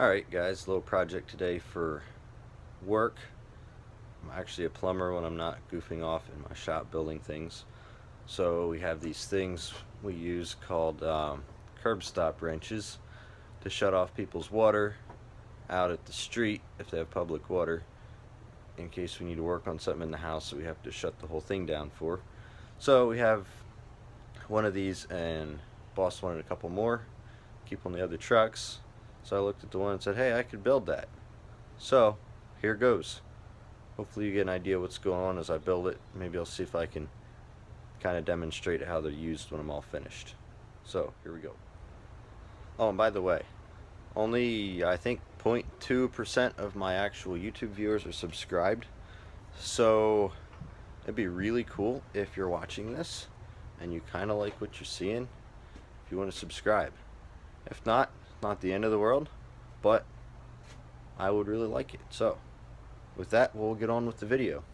Alright guys, little project today for work. I'm actually a plumber when I'm not goofing off in my shop building things. So we have these things we use called curb stop wrenches to shut off people's water out at the street if they have public water, in case we need to work on something in the house that we have to shut the whole thing down for. So we have one of these, and boss wanted a couple more, keep on the other trucks. So I looked at the one and said, hey, I could build that. So here goes. Hopefully you get an idea what's going on as I build it. Maybe I'll see if I can kind of demonstrate how they're used when I'm all finished. So here we go. Oh, and by the way, only I think 0.2% of my actual YouTube viewers are subscribed. So it'd be really cool if you're watching this and you kind of like what you're seeing, if you want to subscribe. If not, not the end of the world, but I would really like it. So with that, we'll get on with the video.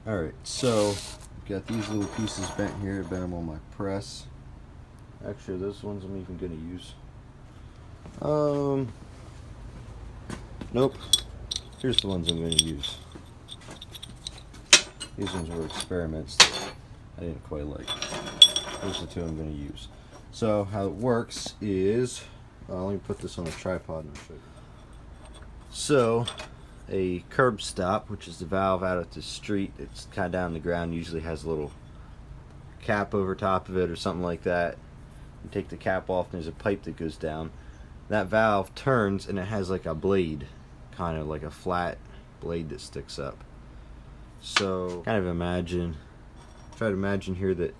Alright, so got these little pieces bent here, bent them on my press. Actually, those ones I'm even going to use. Nope. Here's the ones I'm going to use. These ones were experiments that I didn't quite like. Those are the two I'm going to use. So how it works is, let me put this on a tripod and I'll show you. So a curb stop, which is the valve out at the street, it's kind of down the ground, usually has a little cap over top of it or something like that. You take the cap off and there's a pipe that goes down. That valve turns and it has like a blade, kind of like a flat blade that sticks up. So kind of try to imagine here that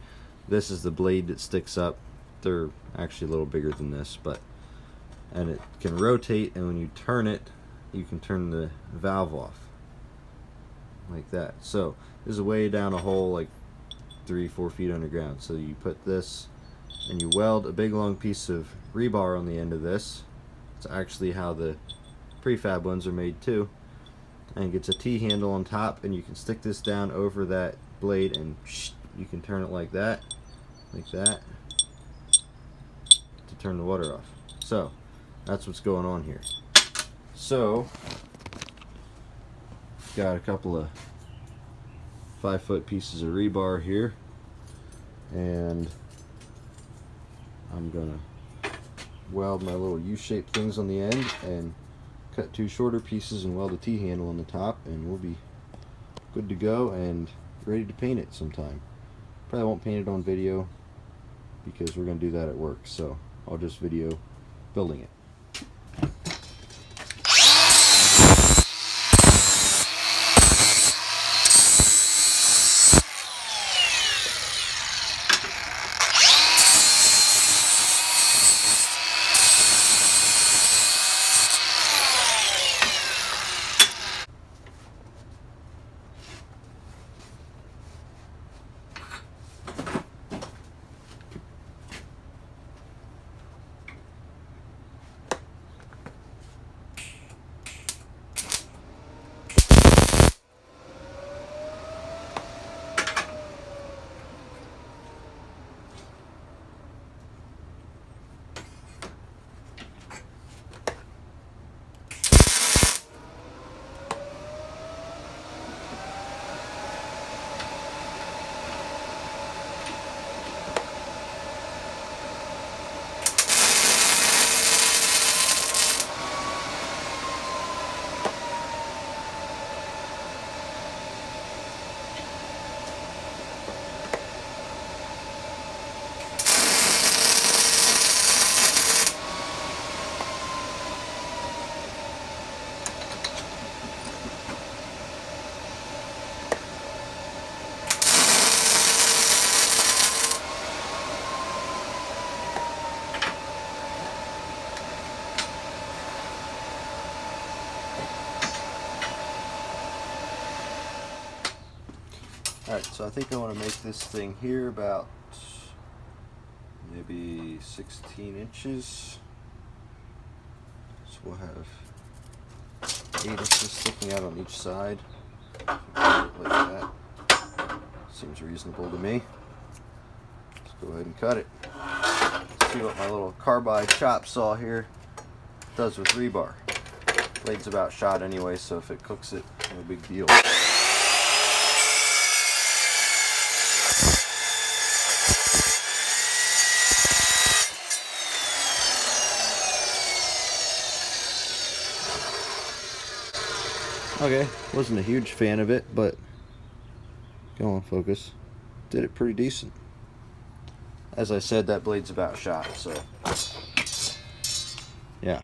this is the blade that sticks up. They're actually a little bigger than this, and it can rotate, and when you turn it, you can turn the valve off like that. So this is way down a hole like 3-4 feet underground. So you put this and you weld a big long piece of rebar on the end of this. It's actually how the prefab ones are made too, and it gets a T-handle on top, and you can stick this down over that blade and you can turn it like that to turn the water off. So that's what's going on here. So got a couple of 5-foot pieces of rebar here, and I'm gonna weld my little U-shaped things on the end and cut 2 shorter pieces and weld a T-handle on the top, and we'll be good to go and ready to paint it sometime. Probably won't paint it on video because we're gonna do that at work, so I'll just video building it. Alright, so I think I want to make this thing here about maybe 16 inches. So we'll have 8 inches sticking out on each side. Like that. Seems reasonable to me. Let's go ahead and cut it. Let's see what my little carbide chop saw here does with rebar. Blade's about shot anyway, so if it cooks it, no big deal. Okay, wasn't a huge fan of it, but go on, focus. Did it pretty decent. As I said, that blade's about shot, so yeah.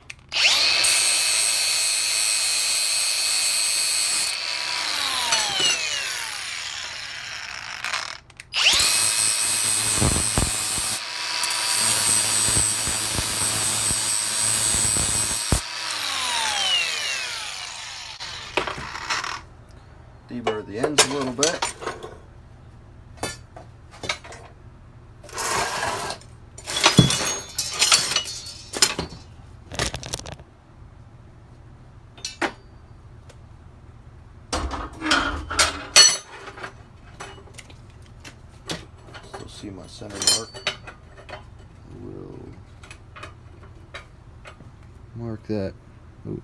Deburr the ends a little bit. Still see my center mark. We'll mark that. Oh, it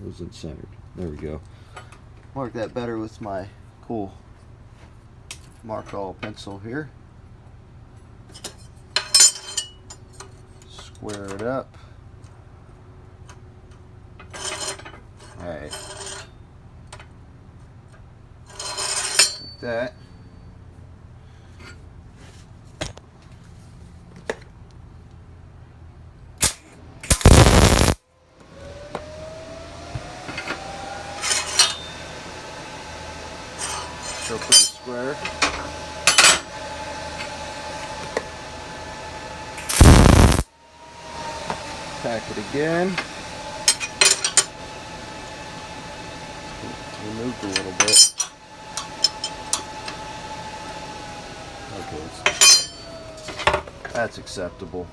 wasn't centered. There we go. Mark that better with my cool mark all pencil here. Square it up. Alright. Like that. Still pretty square. Tack it again. Removed a little bit. Okay, that's acceptable.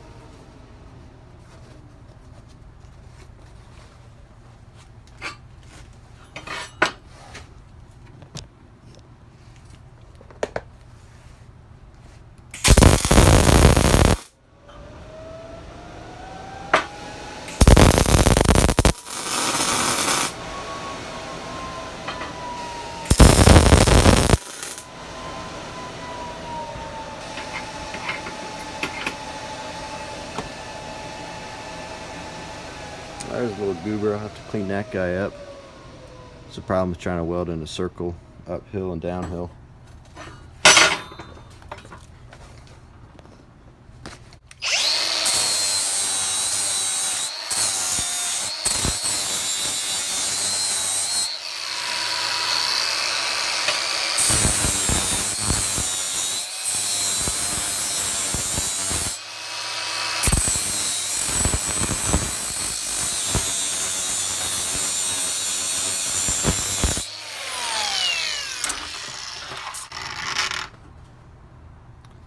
There's a little goober. I'll have to clean that guy up. It's a problem with trying to weld in a circle, uphill and downhill.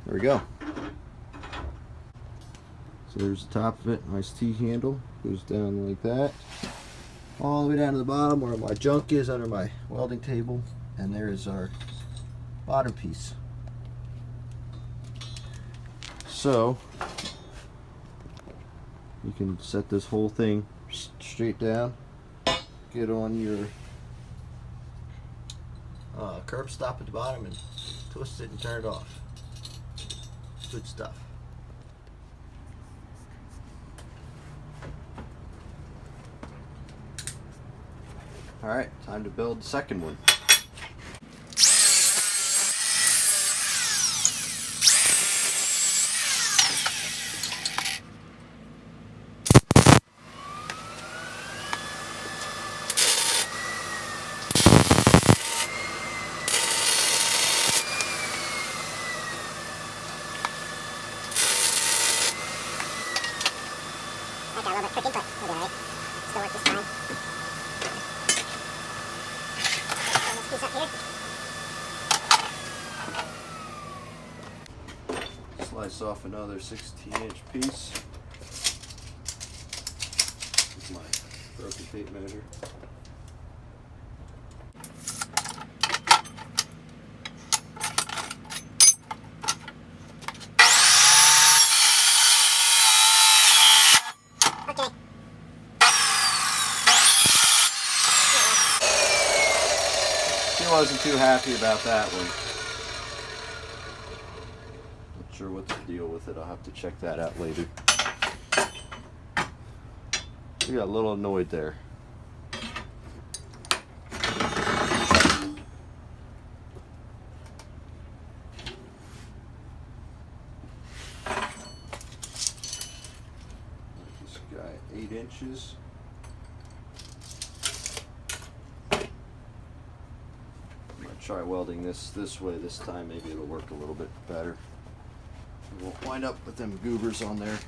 There we go. So there's the top of it. Nice T-handle. Goes down like that. All the way down to the bottom where my junk is under my welding table. And there is our bottom piece. So you can set this whole thing straight down. Get on your curb stop at the bottom and twist it and turn it off. Good stuff. Alright, time to build the second one. I got a little bit quick input. We'll be alright. Still work just fine. Turn this piece up here. slice off another 16-inch piece with my broken tape measure. Okay. She wasn't too happy about that one. Not sure what to deal with it. I'll have to check that out later. She got a little annoyed there. This guy, 8 inches. I'm gonna try welding this way this time. Maybe it'll work a little bit better. We won't wind up with them goobers on there.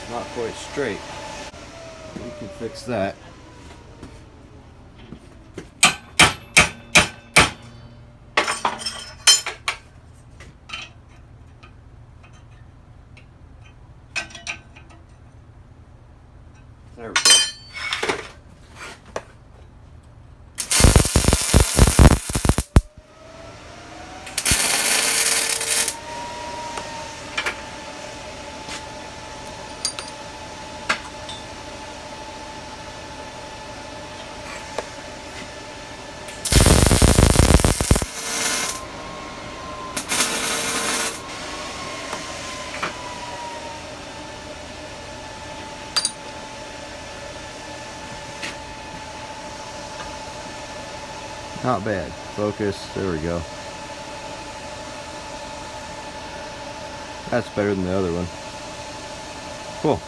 Not quite straight. We can fix that. There we go. Not bad. Focus. There we go. That's better than the other one. Cool.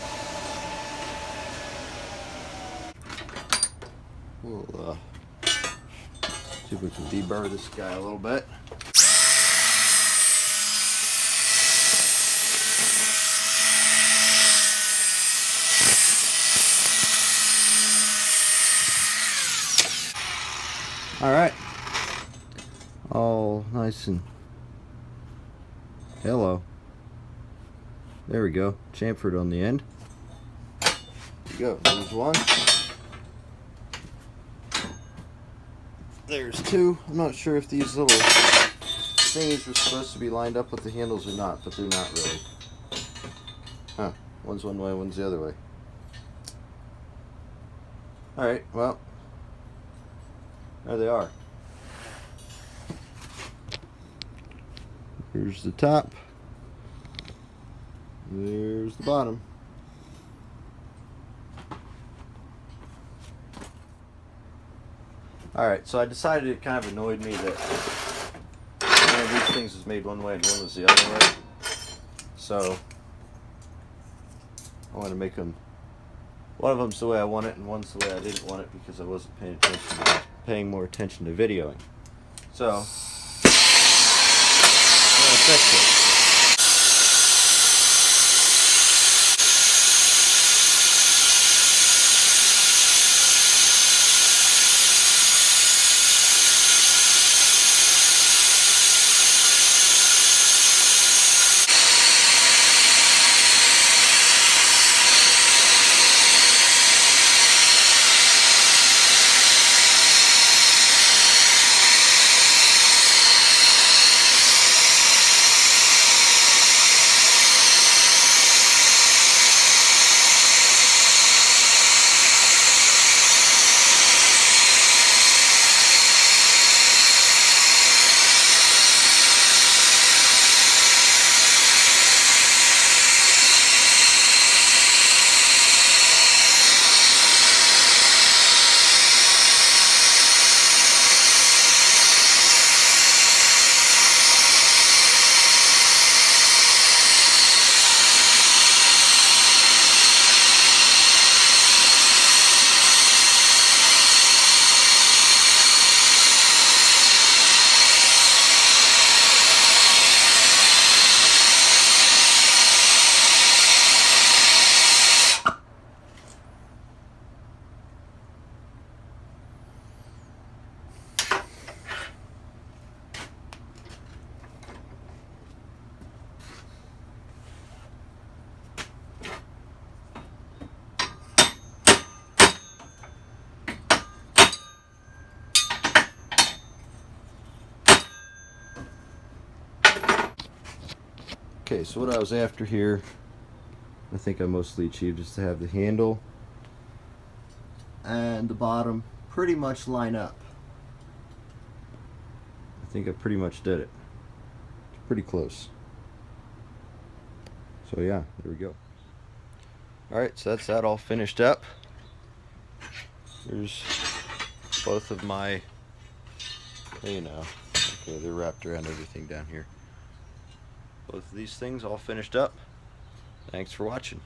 We'll see if we can deburr this guy a little bit. All right, all nice and hello. There we go, chamfered on the end. There you go, there's one. There's two. I'm not sure if these little thingies were supposed to be lined up with the handles or not, but they're not really. Huh, one's one way, one's the other way. All right, well. There they are. Here's the top. There's the bottom. Alright, so I decided it kind of annoyed me that one of these things was made one way and one was the other way. So I want to make them, one of them's the way I want it and one's the way I didn't want it because I wasn't paying more attention to videoing. So I'm gonna fix it. Okay, so what I was after here, I think I mostly achieved, is to have the handle and the bottom pretty much line up. I think I pretty much did it. It's pretty close. So yeah, there we go. Alright, so that's that all finished up. Here's both of my, okay, they're wrapped around everything down here. Both of these things all finished up. Thanks for watching.